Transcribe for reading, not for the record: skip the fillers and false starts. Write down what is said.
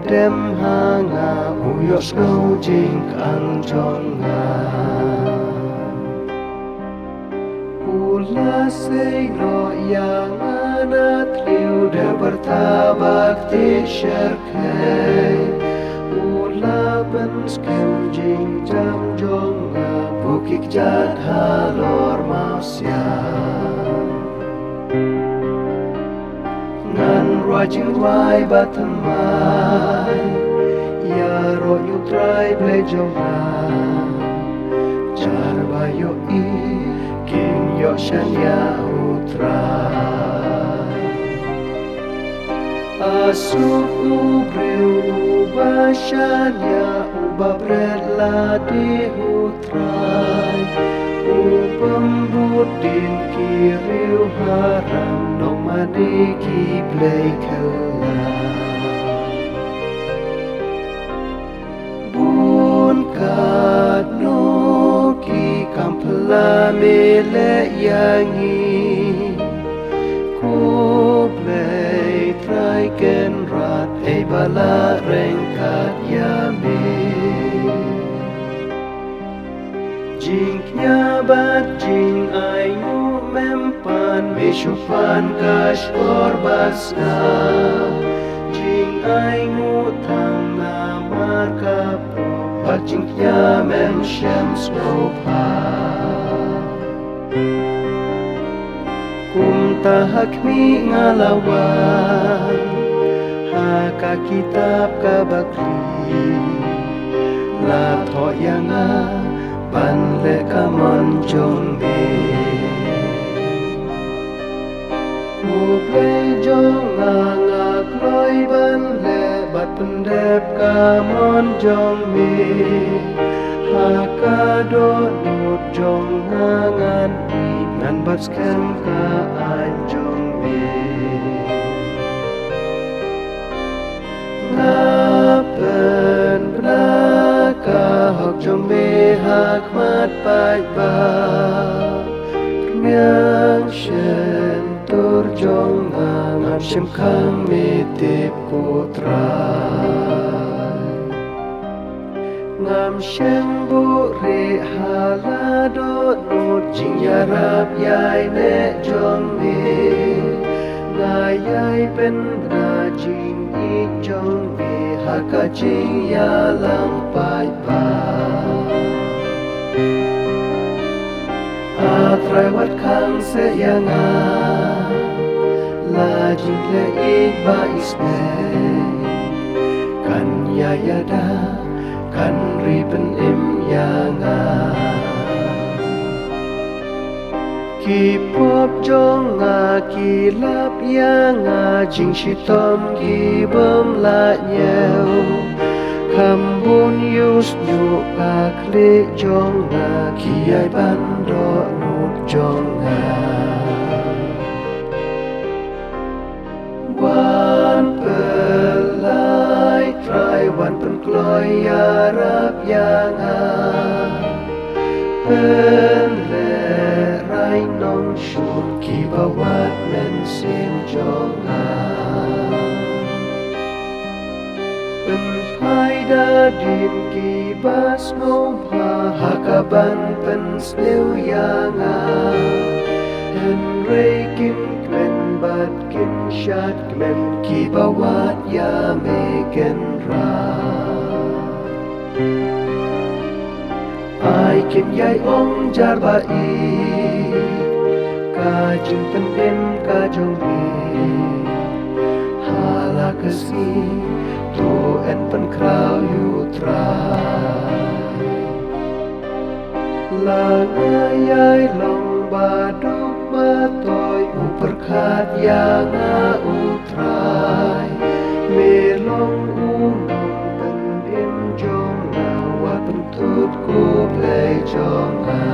dem hanga uyos ngau jing ang jong nga ula segro yang anat liu de bertabak ti syarkai ula ben skem jing jam jong nga bukik jat halor mausya ngan rajin wai batamai ya ro yu try ble jonga jar bayo i king yo shan ya utrai asuk ubreu bashan ya ubabret la di utrai ubambut din kiriu haram nong mani ki play kala bun kat no ki kampla mele yangi ko play try ken rat e bala rengkat yame jing nya bat jing ai ngu mempan meshupan kash korbasna jing ai ngu tang na marka po bat jing nya mem shem skopa kum tahak mi ngalawan haka kitab kabakli la tho yanga ban le kamon jong be ku play jong nga kloi ban le bat pendep kamon jong me haka do nut jong ngan nan bat skem ka an jong me ngapen blaka hok jong me hak mat pai ba ngang shen tur jong ngam shem khang me tep ko trai ngam shem bu re hala do nut jing yarap yai ne jong me ngayai pen na jing i jong me haka jing ya lang pai ba atrai wat khang se yanga la jing le ik ba isme kan ya yada kan riben im yanga ki pop jong nga ki lap yanga jing shitom ki bom la nyeu kambun yus nyu ka kle jong nga ki ai ban do nut jong nga wan pelai try wan pen kloi ya rap yanga pen le rai nong shun ki bawat men sim jong nga pen pai da din ki bas ngau pa hakaban pen sneu yanga en rei kim kmen bat kin shat kmen ki bawat ya me ken ra ai kim yai ong jar ba i ka jing pen em ka jong me hala kasi to en pen krau yu trai la ngayai long ba duk ba toy uper khat ya nga utrai me long u nong pen im jong na wa pen tut ku play jong nga